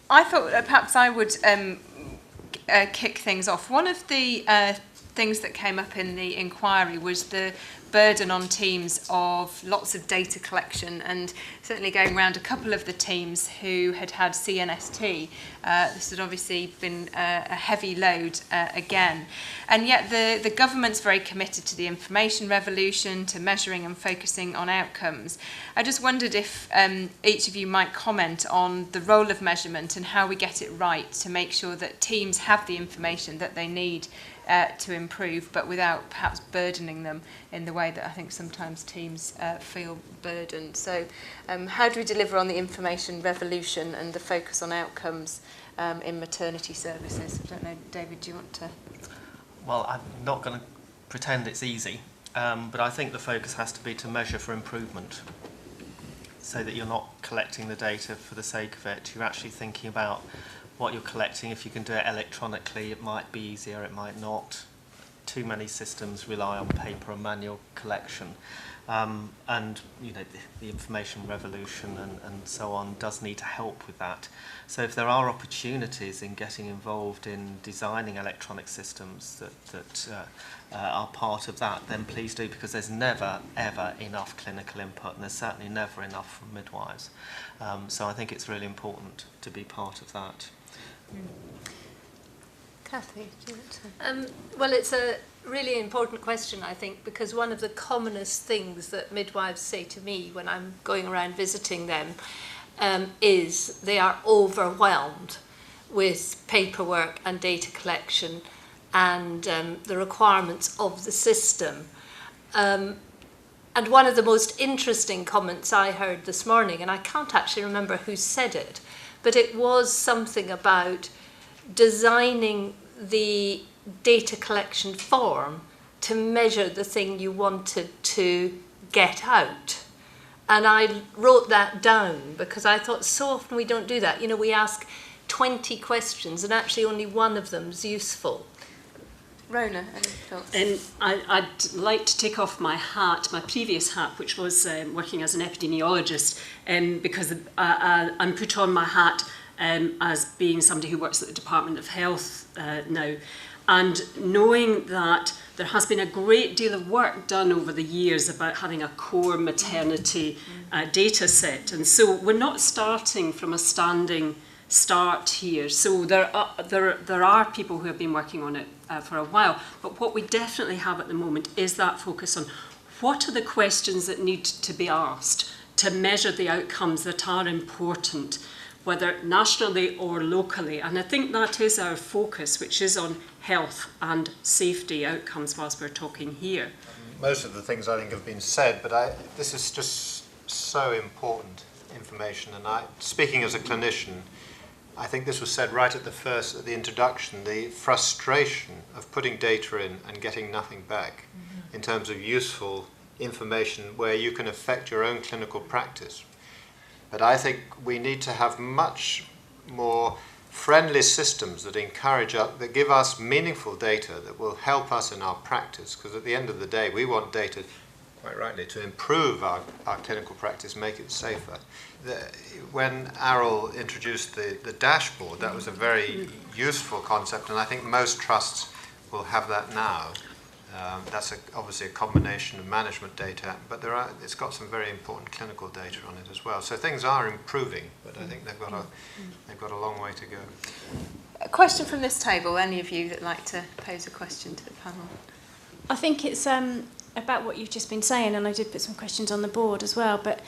I thought perhaps I would kick things off. One of the things that came up in the inquiry was the burden on teams of lots of data collection, and certainly going around a couple of the teams who had had CNST, this had obviously been a heavy load again. And yet the government's very committed to the information revolution, to measuring and focusing on outcomes. I just wondered if each of you might comment on the role of measurement and how we get it right to make sure that teams have the information that they need to improve, but without perhaps burdening them in the way that I think sometimes teams feel burdened. So how do we deliver on the information revolution and the focus on outcomes in maternity services? I don't know, David, do you want to? Well, I'm not going to pretend it's easy, but I think the focus has to be to measure for improvement, so that you're not collecting the data for the sake of it. You're actually thinking about what you're collecting. If you can do it electronically, it might be easier, it might not. Too many systems rely on paper and manual collection. And you know, the information revolution and so on does need to help with that. So if there are opportunities in getting involved in designing electronic systems that are part of that, then please do, because there's never, ever enough clinical input, and there's certainly never enough from midwives. So I think it's really important to be part of that. Cathy, do you want to? Well, it's a really important question, I think, because one of the commonest things that midwives say to me when I'm going around visiting them is they are overwhelmed with paperwork and data collection and the requirements of the system. And one of the most interesting comments I heard this morning, and I can't actually remember who said it, but it was something about designing the data collection form to measure the thing you wanted to get out. And I wrote that down because I thought so often we don't do that. You know, we ask 20 questions and actually only one of them is useful. Rona, any thoughts? I'd like to take off my hat, my previous hat, which was working as an epidemiologist, because I'm put on my hat as being somebody who works at the Department of Health now. And knowing that there has been a great deal of work done over the years about having a core maternity data set. And so we're not starting from a standing start here. So there are people who have been working on it for a while. But what we definitely have at the moment is that focus on what are the questions that need to be asked to measure the outcomes that are important, whether nationally or locally. And I think that is our focus, which is on health and safety outcomes whilst we're talking here. Most of the things I think have been said, but this is just so important information. And speaking as a clinician, I think this was said right at the introduction, the frustration of putting data in and getting nothing back in terms of useful information where you can affect your own clinical practice. But I think we need to have much more friendly systems that encourage us, that give us meaningful data that will help us in our practice, because at the end of the day we want data, quite rightly, to improve our clinical practice, make it safer. When Arul introduced the dashboard, that was a very useful concept, and I think most trusts will have that now. That's obviously a combination of management data, but it's got some very important clinical data on it as well. So things are improving, but I think they've got a long way to go. A question from this table, any of you that like to pose a question to the panel? I think it's about what you've just been saying, and I did put some questions on the board as well, but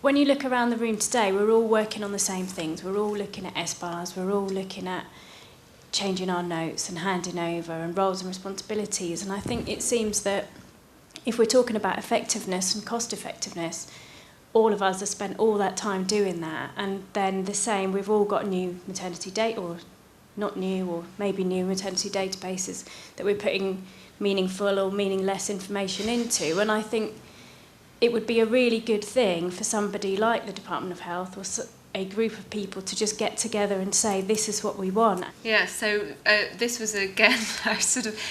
when you look around the room today, we're all working on the same things. We're all looking at S-bars, we're all looking at changing our notes and handing over and roles and responsibilities. And I think it seems that if we're talking about effectiveness and cost effectiveness, all of us have spent all that time doing that. And then the same, we've all got new maternity data, or not new, or maybe new maternity databases that we're putting meaningful or meaningless information into. And I think it would be a really good thing for somebody like the Department of Health or a group of people to just get together and say, this is what we want. Yeah, so this was again, I sort of,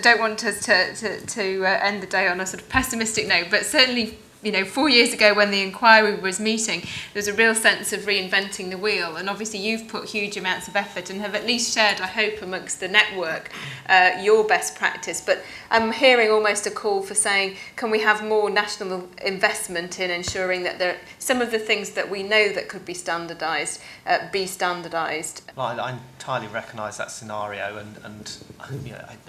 don't want us to end the day on a sort of pessimistic note, but certainly 4 years ago when the inquiry was meeting, there's a real sense of reinventing the wheel, and obviously you've put huge amounts of effort and have at least shared, I hope, amongst the network your best practice. But I'm hearing almost a call for saying, can we have more national investment in ensuring that some of the things that we know that could be standardised, be standardised? Well, I entirely recognise that scenario, and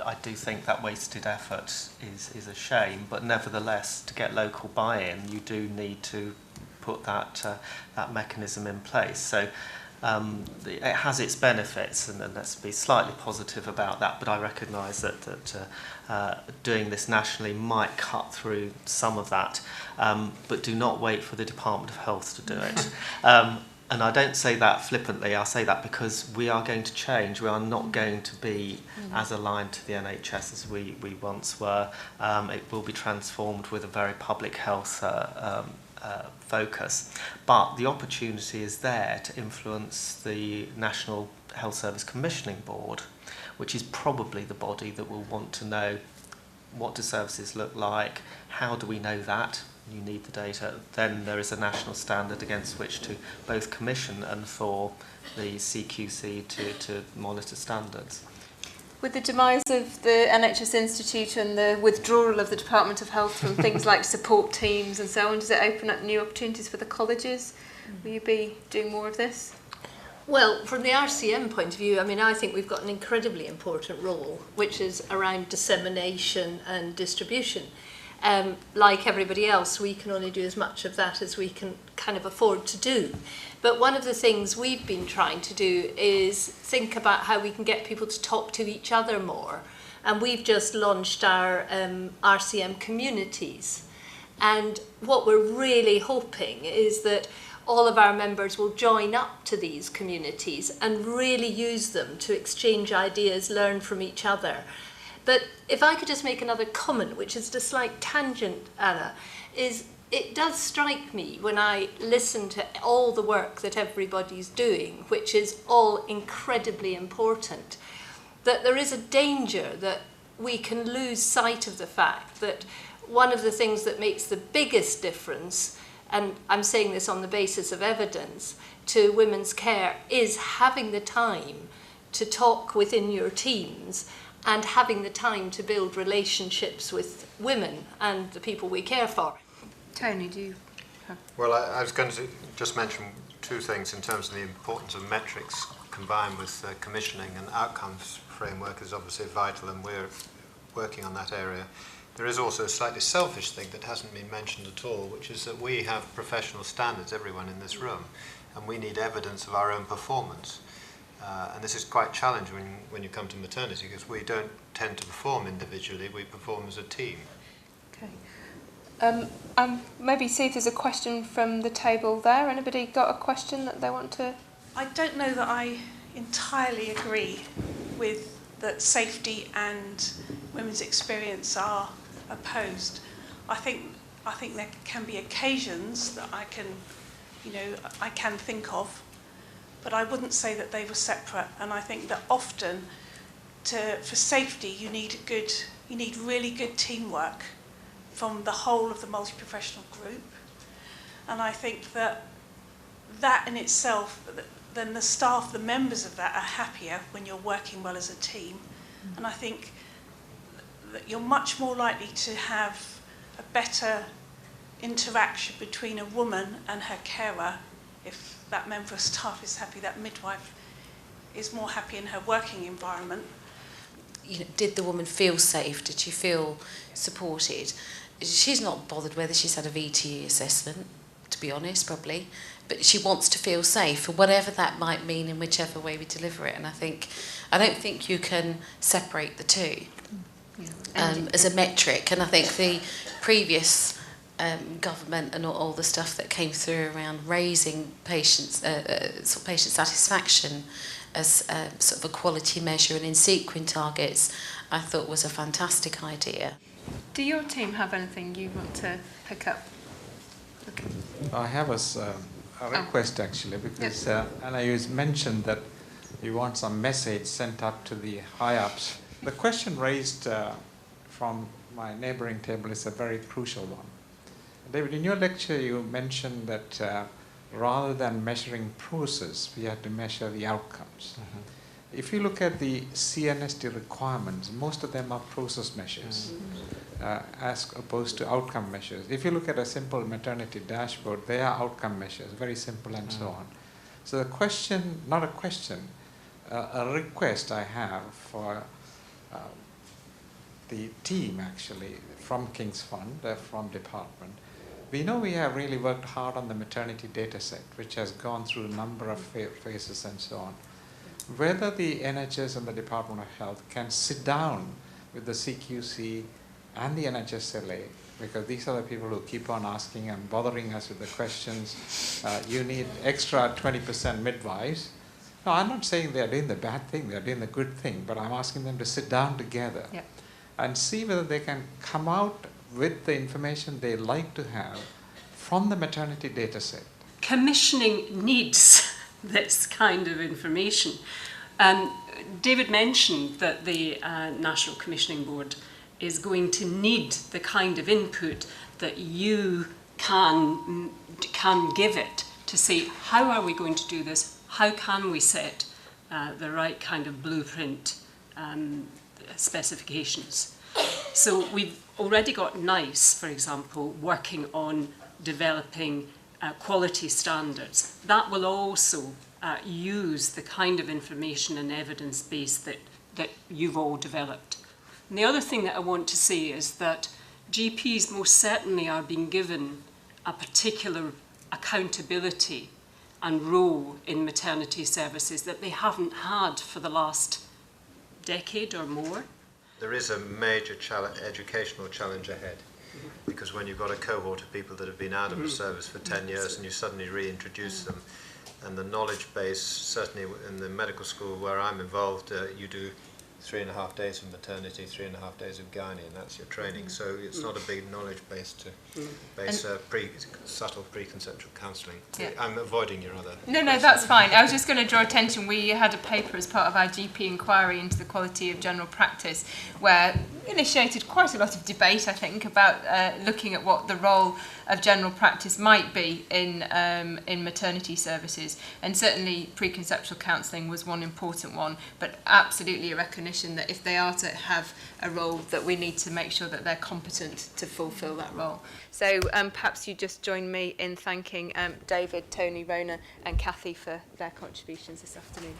I do think that wasted effort is a shame, but nevertheless, to get local buy-in, you do need to put that mechanism in place. So it has its benefits, and let's be slightly positive about that, but I recognise that doing this nationally might cut through some of that, but do not wait for the Department of Health to do it. And I don't say that flippantly, I say that because we are going to change. We are not going to be as aligned to the NHS as we once were. It will be transformed with a very public health focus. But the opportunity is there to influence the National Health Service Commissioning Board, which is probably the body that will want to know what do services look like, how do we know that? You need the data. Then there is a national standard against which to both commission and for the CQC to monitor standards. With the demise of the NHS Institute and the withdrawal of the Department of Health from things like support teams and so on, does it open up new opportunities for the colleges? Will you be doing more of this? Well, from the RCM point of view, I think we've got an incredibly important role, which is around dissemination and distribution. Like everybody else, we can only do as much of that as we can kind of afford to do. But one of the things we've been trying to do is think about how we can get people to talk to each other more. And we've just launched our RCM communities. And what we're really hoping is that all of our members will join up to these communities and really use them to exchange ideas, learn from each other. But if I could just make another comment, which is just a slight tangent, Anna, is it does strike me when I listen to all the work that everybody's doing, which is all incredibly important, that there is a danger that we can lose sight of the fact that one of the things that makes the biggest difference, and I'm saying this on the basis of evidence, to women's care is having the time to talk within your teams and having the time to build relationships with women and the people we care for. Tony, do you have... Well, I was going to just mention two things in terms of the importance of metrics combined with commissioning, and outcomes framework is obviously vital, and we're working on that area. There is also a slightly selfish thing that hasn't been mentioned at all, which is that we have professional standards, everyone in this room, and we need evidence of our own performance. And this is quite challenging when you come to maternity, because we don't tend to perform individually, we perform as a team. Okay. Maybe see if there's a question from the table there. Anybody got a question that they want to... I don't know that I entirely agree with that safety and women's experience are opposed. I think there can be occasions that I can think of, but I wouldn't say that they were separate. And I think that often, for safety, you need really good teamwork from the whole of the multi-professional group. And I think that in itself, then the staff, the members of that, are happier when you're working well as a team. And I think that you're much more likely to have a better interaction between a woman and her carer if that member of staff is happy, that midwife is more happy in her working environment. Did the woman feel safe? Did she feel supported? She's not bothered whether she's had a VTE assessment, to be honest, probably, but she wants to feel safe, for whatever that might mean in whichever way we deliver it. And I don't think you can separate the two as a metric. And I think the previous government and all the stuff that came through around raising patient satisfaction as sort of a quality measure and in sequence targets, I thought was a fantastic idea. Do your team have anything you want to pick up? Okay. I have a request actually, because Anna, you mentioned that you want some message sent up to the high-ups. The question raised from my neighboring table is a very crucial one. David, in your lecture you mentioned that rather than measuring process, we have to measure the outcomes. Mm-hmm. If you look at the CNST requirements, most of them are process measures, as opposed to outcome measures. If you look at a simple maternity dashboard, they are outcome measures, very simple and so on. So the question, not a question, a request I have for the team actually from King's Fund, from department. We know we have really worked hard on the maternity data set, which has gone through a number of phases and so on. Whether the NHS and the Department of Health can sit down with the CQC and the NHSLA, because these are the people who keep on asking and bothering us with the questions. You need extra 20% midwives. No, I'm not saying they're doing the bad thing, they're doing the good thing, but I'm asking them to sit down together and see whether they can come out with the information they like to have from the maternity data set. Commissioning needs this kind of information. David mentioned that the National Commissioning Board is going to need the kind of input that you can give it to say, how are we going to do this? How can we set the right kind of blueprint specifications? So we've already got NICE, for example, working on developing quality standards. That will also use the kind of information and evidence base that you've all developed. And the other thing that I want to say is that GPs most certainly are being given a particular accountability and role in maternity services that they haven't had for the last decade or more. There is a major educational challenge ahead, because when you've got a cohort of people that have been out of the service for 10 years and you suddenly reintroduce them, and the knowledge base, certainly in the medical school where I'm involved, you do 3.5 days of maternity, 3.5 days of gynae, and that's your training. So it's not a big knowledge base to base subtle preconceptual counselling. Yeah. I'm avoiding your other No, question. that's fine. I was just going to draw attention. We had a paper as part of our GP inquiry into the quality of general practice, where we initiated quite a lot of debate, I think, about looking at what the role of general practice might be in maternity services. And certainly preconceptual counselling was one important one, but absolutely a recognition that if they are to have a role, that we need to make sure that they're competent to fulfil that role. So perhaps you just join me in thanking David, Tony, Rona and Cathy for their contributions this afternoon.